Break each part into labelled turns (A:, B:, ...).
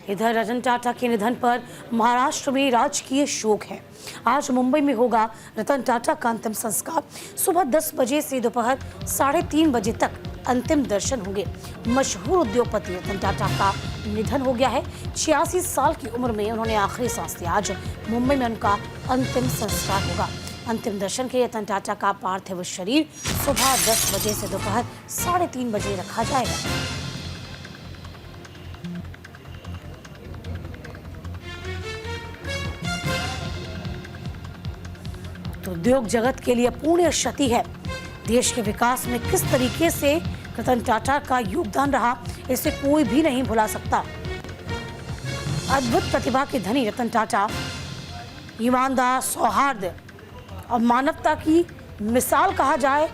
A: इधर रतन टाटा के निधन पर महाराष्ट्र में राजकीय शोक है। आज मुंबई में होगा रतन टाटा का अंतिम संस्कार। सुबह 10 बजे से दोपहर 3:30 बजे तक अंतिम दर्शन होंगे। मशहूर उद्योगपति रतन टाटा का निधन हो गया है। 86 साल की उम्र में उन्होंने आखिरी सांस ली। आज मुंबई में उनका अंतिम संस्कार होगा। अंतिम दर्शन के लिए रतन टाटा का पार्थिव शरीर सुबह 10 बजे से दोपहर 3:30 बजे रखा जाएगा। तो उद्योग जगत के लिए पूर्ण क्षति है। देश के विकास में किस तरीके से रतन टाटा का योगदान रहा, इसे कोई भी नहीं भुला सकता। अद्भुत प्रतिभा के धनी रतन टाटा ईमानदार, सौहार्द और मानवता की मिसाल कहा जाए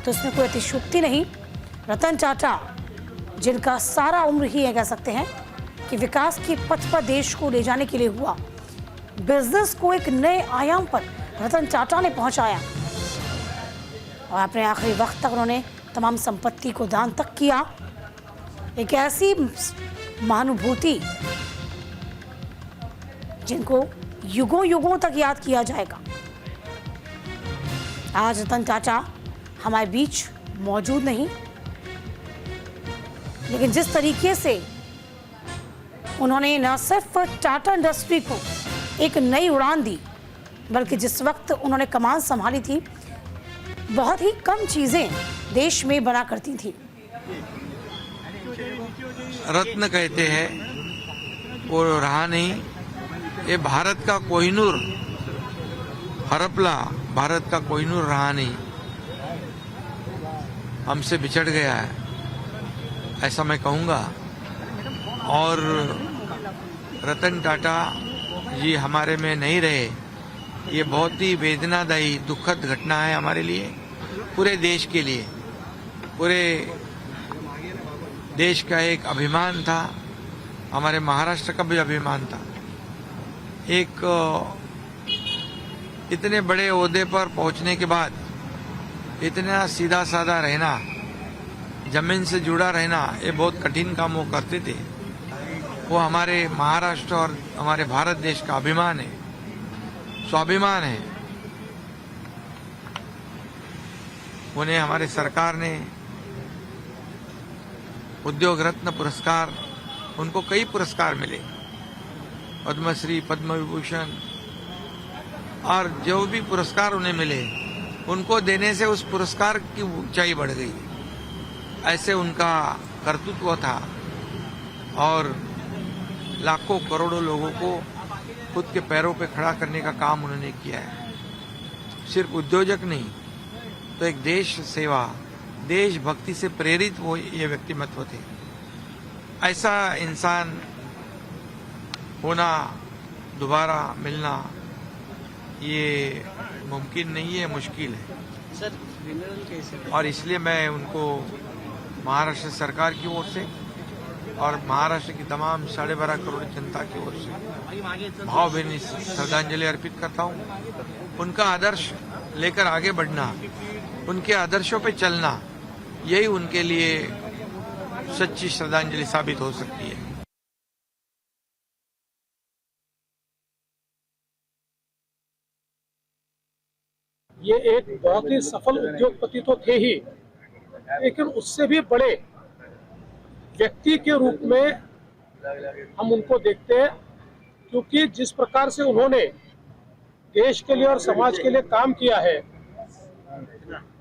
A: तो इसमें कोई अतिशयोक्ति नहीं। रतन टाटा जिनका सारा उम्र ही कह सकते हैं कि विकास के पथ पर देश को ले जाने के लिए हुआ, बिजनेस को एक नए आयाम पर रतन टाटा ने पहुंचाया और अपने आखिरी वक्त तक उन्होंने तमाम संपत्ति को दान तक किया। एक ऐसी महानुभूति जिनको युगों युगों तक याद किया जाएगा। आज रतन टाटा हमारे बीच मौजूद नहीं, लेकिन जिस तरीके से उन्होंने न सिर्फ टाटा इंडस्ट्री को एक नई उड़ान दी, बल्कि जिस वक्त उन्होंने कमान संभाली थी, बहुत ही कम चीजें देश में बना करती थी।
B: रत्न कहते हैं, वो रहा नहीं। ये भारत का कोहिनूर, हरपला भारत का कोहिनूर रहा नहीं, हमसे बिछड़ गया है, ऐसा मैं कहूँगा। और रतन टाटा जी हमारे में नहीं रहे, ये बहुत ही वेदनादायी दुखद घटना है हमारे लिए, पूरे देश के लिए। पूरे देश का एक अभिमान था, हमारे महाराष्ट्र का भी अभिमान था। एक इतने बड़े ओहदे पर पहुंचने के बाद इतना सीधा साधा रहना, जमीन से जुड़ा रहना, ये बहुत कठिन काम वो करते थे। वो हमारे महाराष्ट्र और हमारे भारत देश का अभिमान है, स्वाभिमान है। उन्हें हमारे सरकार ने उद्योग रत्न पुरस्कार, उनको कई पुरस्कार मिले, पद्मश्री, पद्म विभूषण, और जो भी पुरस्कार उन्हें मिले, उनको देने से उस पुरस्कार की ऊंचाई बढ़ गई। ऐसे उनका कर्तृत्व था और लाखों करोड़ों लोगों को खुद के पैरों पे खड़ा करने का काम उन्होंने किया है। सिर्फ उद्योजक नहीं, तो एक देश सेवा, देशभक्ति से प्रेरित वो ये व्यक्तिमत्व थे। ऐसा इंसान होना, दोबारा मिलना, ये मुमकिन नहीं है, मुश्किल है सर। और इसलिए मैं उनको महाराष्ट्र सरकार की ओर से और महाराष्ट्र की तमाम 12.5 करोड़ जनता की ओर से भावभीनी श्रद्धांजलि अर्पित करता हूँ। उनका आदर्श लेकर आगे बढ़ना, उनके आदर्शों पे चलना, यही उनके लिए सच्ची श्रद्धांजलि साबित हो सकती है।
C: ये एक बहुत ही सफल उद्योगपति तो थे ही, लेकिन उससे भी बड़े व्यक्ति के रूप में हम उनको देखते हैं, क्योंकि जिस प्रकार से उन्होंने देश के लिए और समाज के लिए काम किया है,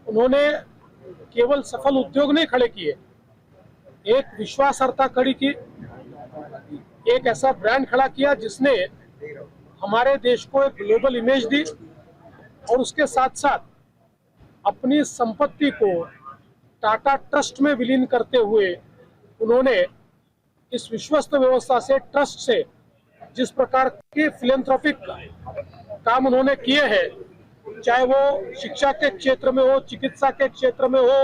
C: उन्होंने केवल सफल उद्योग नहीं खड़े किए, एक विश्वासार्हता खड़ी की, एक ऐसा ब्रांड खड़ा किया जिसने हमारे देश को एक ग्लोबल इमेज दी, और उसके साथ साथ अपनी संपत्ति को टाटा ट्रस्ट में विलीन करते हुए उन्होंने इस विश्वस्त व्यवस्था से, ट्रस्ट से, जिस प्रकार के फिलैंथ्रोपिक काम उन्होंने किए हैं, चाहे वो शिक्षा के क्षेत्र में हो, चिकित्सा के क्षेत्र में हो,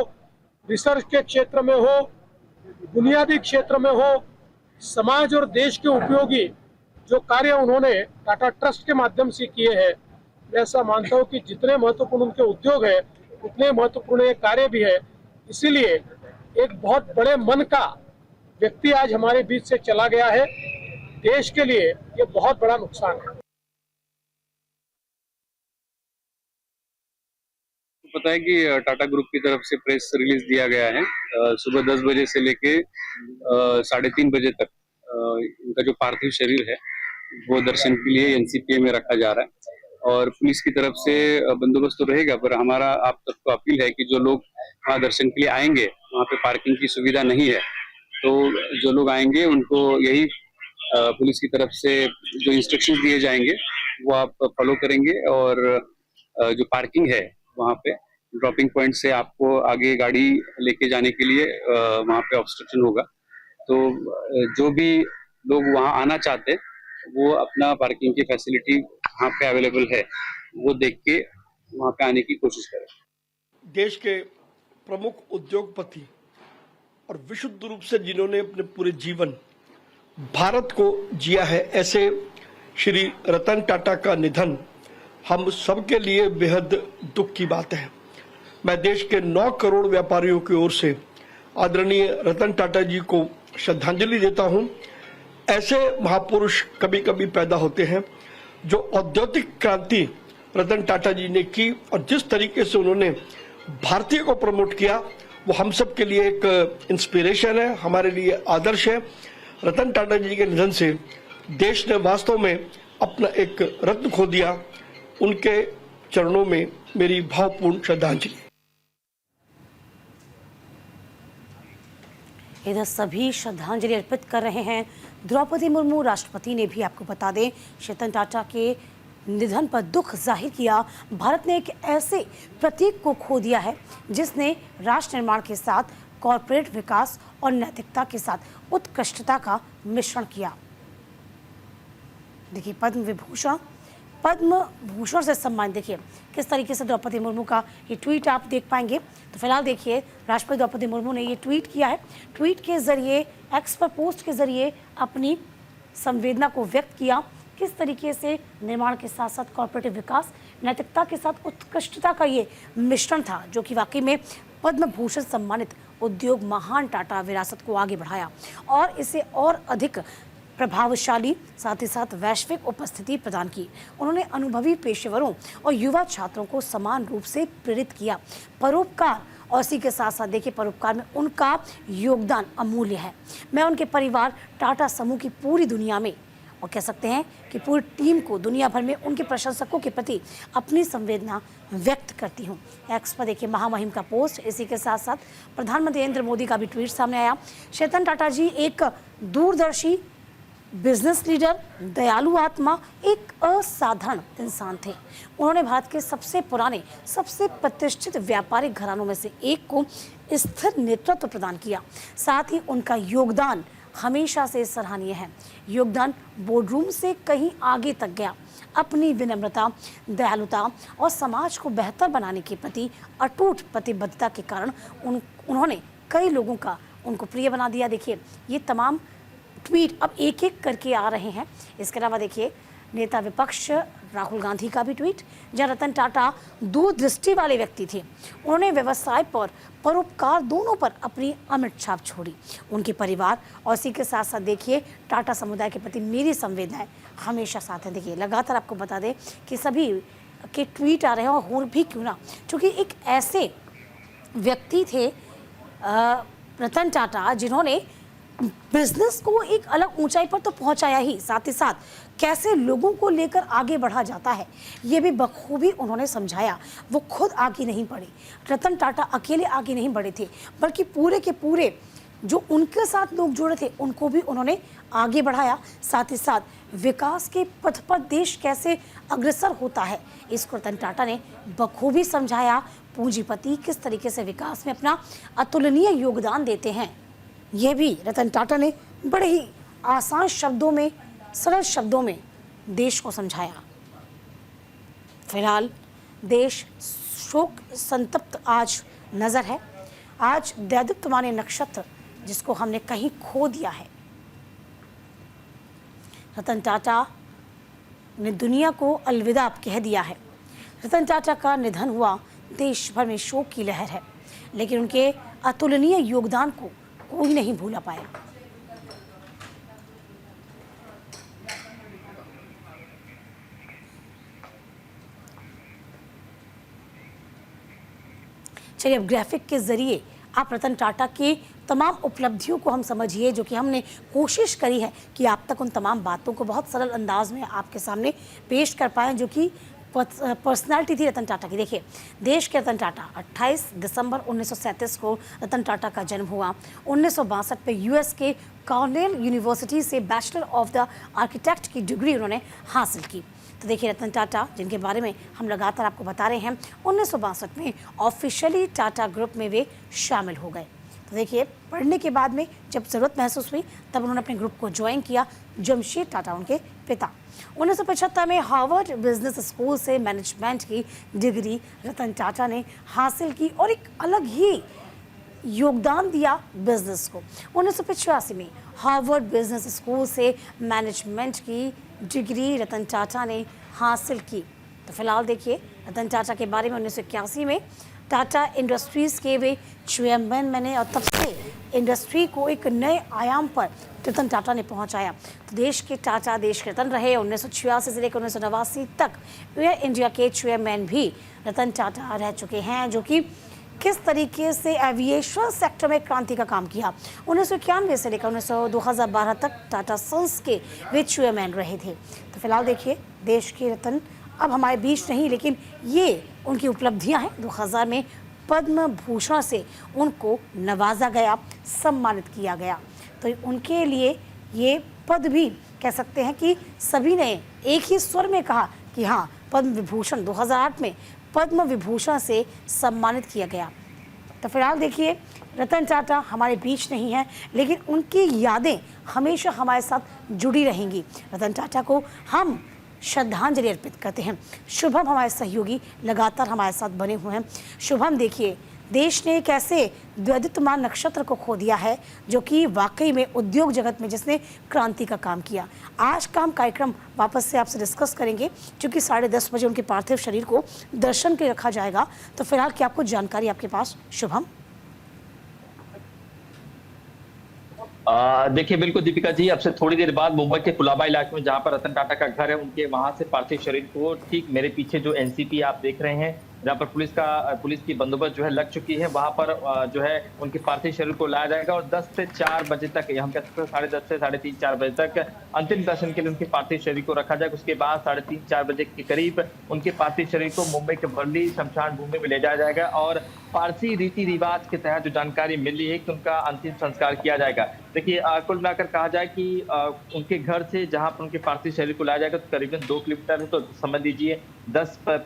C: रिसर्च के क्षेत्र में हो, बुनियादी क्षेत्र में हो, समाज और देश के उपयोगी जो कार्य उन्होंने टाटा ट्रस्ट के माध्यम से किए हैं, मैं ऐसा मानता हूँ कि जितने महत्वपूर्ण उनके उद्योग है, उतने महत्वपूर्ण ये कार्य भी है। इसीलिए एक बहुत बड़े मन का व्यक्ति आज हमारे बीच से चला गया है। देश के लिए ये बहुत बड़ा नुकसान है।
D: पता है कि टाटा ग्रुप की तरफ से प्रेस रिलीज दिया गया है सुबह 10 बजे से लेके 3:30 बजे तक इनका जो पार्थिव शरीर है वो दर्शन के लिए एनसीपीए में रखा जा रहा है और पुलिस की तरफ से बंदोबस्त तो रहेगा, पर हमारा आप सबको अपील है कि जो लोग वहाँ दर्शन के लिए आएंगे वहाँ पे पार्किंग की सुविधा नहीं है, तो जो लोग आएंगे उनको यही पुलिस की तरफ से जो इंस्ट्रक्शंस दिए जाएंगे वो आप फॉलो करेंगे और जो पार्किंग है वहाँ पे ड्रॉपिंग पॉइंट से आपको आगे गाड़ी लेके जाने के लिए वहाँ पे ऑब्स्ट्रक्शन होगा। तो जो भी लोग वहाँ आना चाहते वो अपना पार्किंग की फैसिलिटी वहाँ पे अवेलेबल है वो देख के वहाँ पे आने की कोशिश करें।
E: देश के प्रमुख उद्योगपति और विशुद्ध रूप से जिन्होंने अपने पूरे जीवन भारत को जिया है, ऐसे श्री रतन टाटा का निधन हम सबके लिए बेहद दुख की बात है। मैं देश के 9 करोड़ व्यापारियों की ओर से आदरणीय रतन टाटा जी को श्रद्धांजलि देता हूं। ऐसे महापुरुष कभी कभी पैदा होते हैं। जो औद्योगिक क्रांति रतन टाटा जी ने की और जिस तरीके से उन्होंने भारतीय को प्रमोट किया वो हम सब के लिए एक इंस्पिरेशन है, हमारे लिए आदर्श है। रतन टाटा जी के निधन से देश ने वास्तव में अपना एक रत्न खो दिया। उनके चरणों में मेरी भावपूर्ण श्रद्धांजलि।
A: इधर सभी श्रद्धांजलि अर्पित कर रहे हैं द्रौपदी मुर्मू। राष्ट्रपति ने भी, आपको बता दें, रतन टाटा के निधन पर दुख जाहिर किया। भारत ने एक ऐसे प्रतीक को खो दिया है जिसने राष्ट्र निर्माण के साथ कॉरपोरेट विकास और नैतिकता के साथ उत्कृष्टता का मिश्रण किया। देखिए, पद्म भूषण से सम्मान देखिए किस तरीके से द्रौपदी मुर्मू का ये ट्वीट आप देख पाएंगे। तो फिलहाल देखिए, राष्ट्रपति द्रौपदी मुर्मू ने ये ट्वीट किया है। ट्वीट के जरिए, एक्स पर पोस्ट के जरिए अपनी संवेदना को व्यक्त किया। किस तरीके से निर्माण के साथ साथ कॉर्पोरेटिव विकास, नैतिकता के साथ उत्कृष्टता का ये मिश्रण था, जो कि वाकई में पद्म भूषण सम्मानित उद्योग महान टाटा विरासत को आगे बढ़ाया और इसे और अधिक प्रभावशाली, साथ ही साथ वैश्विक उपस्थिति प्रदान की। उन्होंने अनुभवी पेशेवरों और युवा छात्रों को समान रूप से प्रेरित किया। परोपकार, और इसी के साथ साथ देखिए, परोपकार में उनका योगदान अमूल्य है। मैं उनके परिवार, टाटा समूह की पूरी दुनिया में, और कह सकते हैं कि पूरी टीम को दुनिया भर में उनके प्रशंसकों के प्रति अपनी संवेदना व्यक्त करती हूँ। एक्स पर देखिए महामहिम का पोस्ट। इसी के साथ साथ प्रधानमंत्री नरेंद्र मोदी का भी ट्वीट सामने आया। रतन टाटा जी एक दूरदर्शी बिजनेस लीडर, दयालु आत्मा, एक असाधारण इंसान थे। उन्होंने भारत के सबसे पुराने, सबसे प्रतिष्ठित व्यापारिक घरानों में से एक को स्थिर नेतृत्व प्रदान किया। साथ ही उनका योगदान हमेशा से सराहनीय है। योगदान बोर्डरूम से कहीं आगे तक गया। अपनी विनम्रता, दयालुता और समाज को बेहतर बनाने के प्रति अटूट प्रतिबद्धता के कारण उन्होंने कई लोगों का उनको प्रिय बना दिया। देखिए, ये तमाम ट्वीट अब एक एक करके आ रहे हैं। इसके अलावा देखिए, नेता विपक्ष राहुल गांधी का भी ट्वीट, जहां रतन टाटा दूरदृष्टि वाले व्यक्ति थे। उन्होंने व्यवसाय पर, परोपकार दोनों पर अपनी अमिट छाप छोड़ी। उनके परिवार और इसी के साथ साथ देखिए, टाटा समुदाय के प्रति मेरी संवेदनाएं हमेशा साथ हैं। देखिए, लगातार आपको बता दें कि सभी के ट्वीट आ रहे हैं, और हो भी क्यों ना, क्योंकि एक ऐसे व्यक्ति थे रतन टाटा जिन्होंने बिजनेस को एक अलग ऊंचाई पर तो पहुंचाया ही, साथ ही साथ कैसे लोगों को लेकर आगे बढ़ा जाता है ये भी बखूबी उन्होंने समझाया। वो खुद आगे नहीं बढ़े, रतन टाटा अकेले आगे नहीं बढ़े थे, बल्कि पूरे के पूरे जो उनके साथ लोग जुड़े थे उनको भी उन्होंने आगे बढ़ाया। साथ ही साथ विकास के पथ पर देश कैसे अग्रसर होता है, इसको रतन टाटा ने बखूबी समझाया। पूंजीपति किस तरीके से विकास में अपना अतुलनीय योगदान देते हैं, ये भी रतन टाटा ने बड़े ही आसान शब्दों में, सरल शब्दों में देश को समझाया। फिलहाल देश शोक संतप्त आज नजर है। आज दैदीप्यमान नक्षत्र जिसको हमने कहीं खो दिया है। रतन टाटा ने दुनिया को अलविदा कह दिया है। रतन टाटा का निधन हुआ, देश भर में शोक की लहर है, लेकिन उनके अतुलनीय योगदान को कोई नहीं भूला पाया। चलिए अब ग्राफिक के जरिए आप रतन टाटा की तमाम उपलब्धियों को हम समझिए, जो कि हमने कोशिश करी है कि आप तक उन तमाम बातों को बहुत सरल अंदाज में आपके सामने पेश कर पाएँ, जो कि पर्सनालिटी थी रतन टाटा की। देखिए, देश के रतन टाटा 28 दिसंबर 1937 को रतन टाटा का जन्म हुआ। 1962 में यूएस के कॉर्नेल यूनिवर्सिटी से बैचलर ऑफ द आर्किटेक्ट की डिग्री उन्होंने हासिल की। तो देखिए, रतन टाटा जिनके बारे में हम लगातार आपको बता रहे हैं, 1962 में ऑफिशियली टाटा ग्रुप में वे शामिल हो गए। तो देखिए, पढ़ने के बाद में जब ज़रूरत महसूस हुई तब उन्होंने अपने ग्रुप को ज्वाइन किया। जमशेद टाटा उनके पिता। 1975 में हार्वर्ड बिजनेस स्कूल से मैनेजमेंट की डिग्री रतन टाटा ने हासिल की और एक अलग ही योगदान दिया बिजनेस को। 1985 में हार्वर्ड बिजनेस स्कूल से मैनेजमेंट की डिग्री रतन टाटा ने हासिल की। तो फिलहाल देखिए, रतन टाटा के बारे में 1981 में टाटा इंडस्ट्रीज़ के वे चेयरमैन बने और तब से इंडस्ट्री को एक नए आयाम पर रतन टाटा ने पहुंचाया। तो देश के टाटा देश के रतन रहे। 1986 से लेकर 1989 तक एयर इंडिया के चेयरमैन भी रतन टाटा रह चुके हैं, जो कि किस तरीके से एविएशन सेक्टर में क्रांति का काम किया। 1991 से लेकर 2012 तक टाटा सन्स के वे चेयरमैन रहे थे। तो फिलहाल देखिए, देश के रतन अब हमारे बीच नहीं, लेकिन ये उनकी उपलब्धियां हैं। 2000 में पद्म भूषण से उनको नवाजा गया, सम्मानित किया गया। तो उनके लिए ये पद भी कह सकते हैं कि सभी ने एक ही स्वर में कहा कि हाँ, पद्म विभूषण 2008 में पद्म विभूषण से सम्मानित किया गया। तो फिलहाल देखिए, रतन टाटा हमारे बीच नहीं है, लेकिन उनकी यादें हमेशा हमारे साथ जुड़ी रहेंगी। रतन टाटा को हम श्रद्धांजलि अर्पित करते हैं। शुभम हमारे सहयोगी लगातार हमारे साथ बने हुए हैं। शुभम, देखिए, देश ने एक ऐसे द्वितीयमान नक्षत्र को खो दिया है जो कि वाकई में उद्योग जगत में जिसने क्रांति का काम किया। आज का हम कार्यक्रम वापस से आपसे डिस्कस करेंगे, क्योंकि 10:30 बजे उनके पार्थिव शरीर को दर्शन के रखा जाएगा। तो फिलहाल क्या कुछ जानकारी आपके पास, शुभम?
F: देखिए, बिल्कुल दीपिका जी, अब से थोड़ी देर बाद मुंबई के कुलाबा इलाके में जहां पर रतन टाटा का घर है, उनके वहां से पार्थिव शरीर को ठीक मेरे पीछे जो एनसीपी आप देख रहे हैं, जहां पर पुलिस की बंदोबस्त जो है लग चुकी है, वहां पर जो है उनके पार्थिव शरीर को लाया जाएगा और 10 से 4 बजे तक, हम कह सकते हैं 10:30 से 3:30-4 बजे तक अंतिम दर्शन के लिए उनके पार्थिव शरीर को रखा जाएगा। उसके बाद 3:30-4 बजे के करीब उनके पार्थिव शरीर को मुंबई के वर्ली शमशान भूमि में ले जाया जाएगा और पारसी रीति रिवाज के तहत जो जानकारी मिली है कि उनका अंतिम संस्कार किया जाएगा। देखिए, कुल मिलाकर कहा जाए कि उनके घर से जहां पर उनके पार्थिव शरीर को लाया जाएगा तो करीबन 2 किलोमीटर है। तो समझ लीजिए 10 से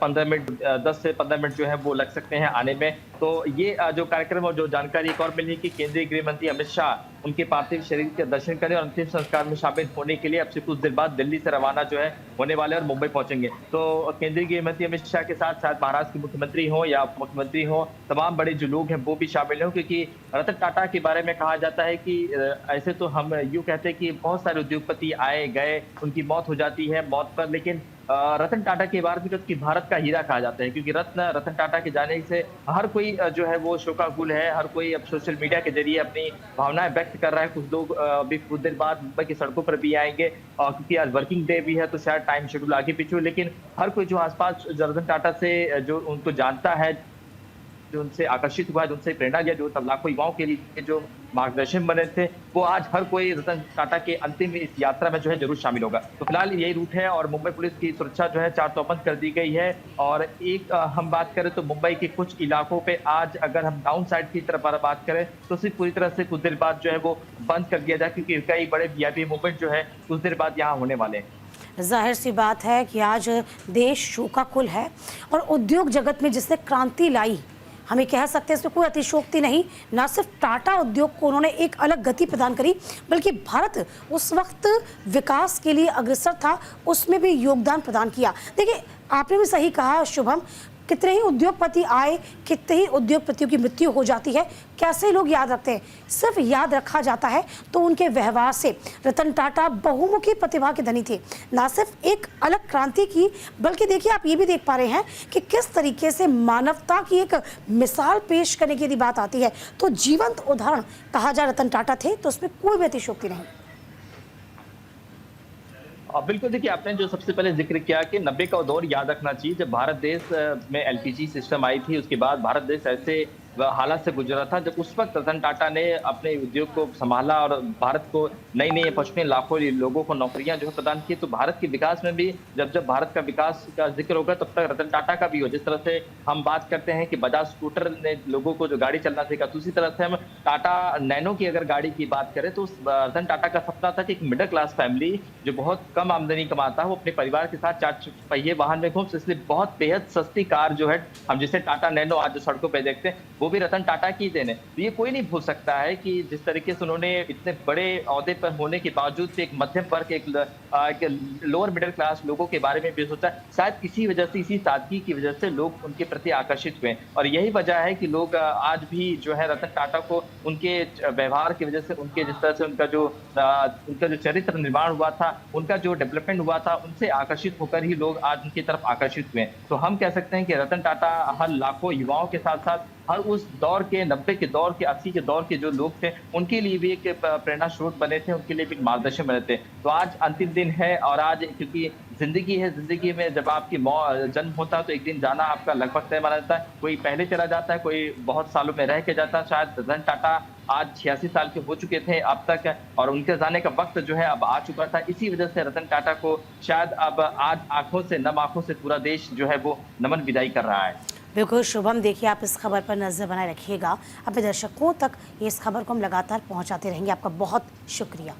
F: 15 मिनट जो है वो लग सकते हैं आने में। तो ये जो कार्यक्रम और जो जानकारी एक और मिली कि केंद्रीय गृह मंत्री अमित शाह उनके पार्थिव शरीर के दर्शन करने और अंतिम संस्कार में शामिल होने के लिए अब से कुछ देर बाद दिल्ली से रवाना जो है होने वाले और मुंबई पहुंचेंगे। तो केंद्रीय गृह मंत्री अमित शाह के साथ साथ महाराष्ट्र के मुख्यमंत्री हो या उप मुख्यमंत्री हो, तमाम बड़े जो लोग हैं वो भी शामिल हों, क्योंकि रतन टाटा के बारे में कहा जाता है कि ऐसे तो हम यूँ कहते हैं कि बहुत सारे उद्योगपति आए गए, उनकी मौत हो जाती है मौत पर, लेकिन रतन टाटा के बारे में कि भारत का हीरा कहा जाता है, क्योंकि रतन टाटा के जाने से हर कोई जो है वो शोकाकुल है। हर कोई अब सोशल मीडिया के जरिए अपनी भावनाएं व्यक्त कर रहा है। कुछ लोग अभी कुछ देर बाद मुंबई की सड़कों पर भी आएंगे, क्योंकि आज वर्किंग डे भी है तो शायद टाइम शेड्यूल आगे पीछे हो, लेकिन हर कोई जो आसपास रतन टाटा से जो उनको जानता है, जो उनसे आकर्षित हुआ है, जो उनसे प्रेरणा लिया, जो तब लाखों युवाओं के लिए जो मार्गदर्शन बने थे, वो आज हर कोई रतन टाटा के अंतिम इस यात्रा में जो है जरूर शामिल होगा। तो फिलहाल यही रूट है और मुंबई पुलिस की सुरक्षा जो है 4 चौबंद कर दी गई है। और एक हम बात करें तो मुंबई के कुछ इलाकों पे आज अगर हम डाउन साइड की तरफ बात करें तो सिर्फ पूरी तरह से कुछ देर बाद जो है वो बंद कर दिया जाए, क्योंकि कई बड़े वीआईपी मूवमेंट जो है कुछ देर बाद यहाँ होने वाले हैं।
A: जाहिर सी बात है कि आज देश शोकाकुल है और उद्योग जगत में जिसने क्रांति लाई, हमें कह सकते हैं इसमें कोई अतिशयोक्ति नहीं। ना सिर्फ टाटा उद्योग को उन्होंने एक अलग गति प्रदान करी, बल्कि भारत उस वक्त विकास के लिए अग्रसर था, उसमें भी योगदान प्रदान किया। देखिए, आपने भी सही कहा शुभम, कितने ही उद्योगपति आए, कितने ही उद्योगपतियों की मृत्यु हो जाती है, कैसे लोग याद रखते हैं? सिर्फ याद रखा जाता है तो उनके व्यवहार से। रतन टाटा बहुमुखी प्रतिभा के धनी थे, ना सिर्फ एक अलग क्रांति की, बल्कि देखिए आप ये भी देख पा रहे हैं कि किस तरीके से मानवता की एक मिसाल पेश करने की यदि बात आती है तो जीवंत उदाहरण कहा जाए रतन टाटा थे, तो उसमें कोई भी अतिशयोक्ति नहीं।
F: बिल्कुल, देखिए आपने जो सबसे पहले जिक्र किया कि 90 का दौर याद रखना चाहिए, जब भारत देश में एलपीजी सिस्टम आई थी। उसके बाद भारत देश ऐसे हालात से गुजरा था, जब उस वक्त रतन टाटा ने अपने उद्योग को संभाला और भारत को नई नई अपॉर्चुनिटी, लाखों लोगों को नौकरियां जो है प्रदान की। तो भारत के विकास में भी जब भारत का विकास का जिक्र होगा तब तक रतन टाटा का भी हो। जिस तरह से हम बात करते हैं कि बजाज स्कूटर ने लोगों को जो गाड़ी चलना सीखा, तो उसी तरह से हम टाटा नैनो की अगर गाड़ी की बात करें तो रतन टाटा का सपना था कि एक मिडिल क्लास फैमिली जो बहुत कम आमदनी कमाता है वो अपने परिवार के साथ 4 पहिए वाहन में घूम, इसलिए बहुत बेहद सस्ती कार जो है हम जिसे टाटा नैनो आज जो सड़कों पर देखते हैं वो भी रतन टाटा की देन है। तो ये कोई नहीं भूल सकता है कि जिस तरीके से उन्होंने इतने बड़े ओहदे पर होने के बावजूद भी एक मध्यम वर्ग, एक लोअर मिडिल क्लास लोगों के बारे में भी सोचा। शायद इसी वजह से, इसी सादगी की वजह से लोग उनके प्रति आकर्षित हुए और यही वजह है कि लोग आज भी जो है रतन टाटा को उनके व्यवहार की वजह से, उनके जिस तरह से उनका जो चरित्र निर्माण हुआ था, उनका जो डेवलपमेंट हुआ था, उनसे आकर्षित होकर ही लोग आज उनकी तरफ आकर्षित हुए। तो हम कह सकते हैं कि रतन टाटा हर लाखों युवाओं के साथ साथ हर उस दौर के 90 के दौर के 80 के दौर के जो लोग थे उनके लिए भी एक प्रेरणा स्रोत बने थे, उनके लिए भी एक मार्गदर्शन बने थे। तो आज अंतिम दिन है और आज क्योंकि जिंदगी है, जिंदगी में जब आपकी जन्म होता है तो एक दिन जाना आपका लगभग तय माना जाता है। कोई पहले चला जाता है, कोई बहुत सालों में रह के जाता है। शायद रतन टाटा आज 86 साल के हो चुके थे अब तक और उनके जाने का वक्त जो है अब आ चुका था। इसी वजह से रतन टाटा को शायद अब आज नम आंखों से पूरा देश जो है वो नमन विदाई कर रहा है।
A: बिल्कुल शुभम, देखिए आप इस खबर पर नजर बनाए रखिएगा। अपने दर्शकों तक इस खबर को हम लगातार पहुंचाते रहेंगे। आपका बहुत शुक्रिया।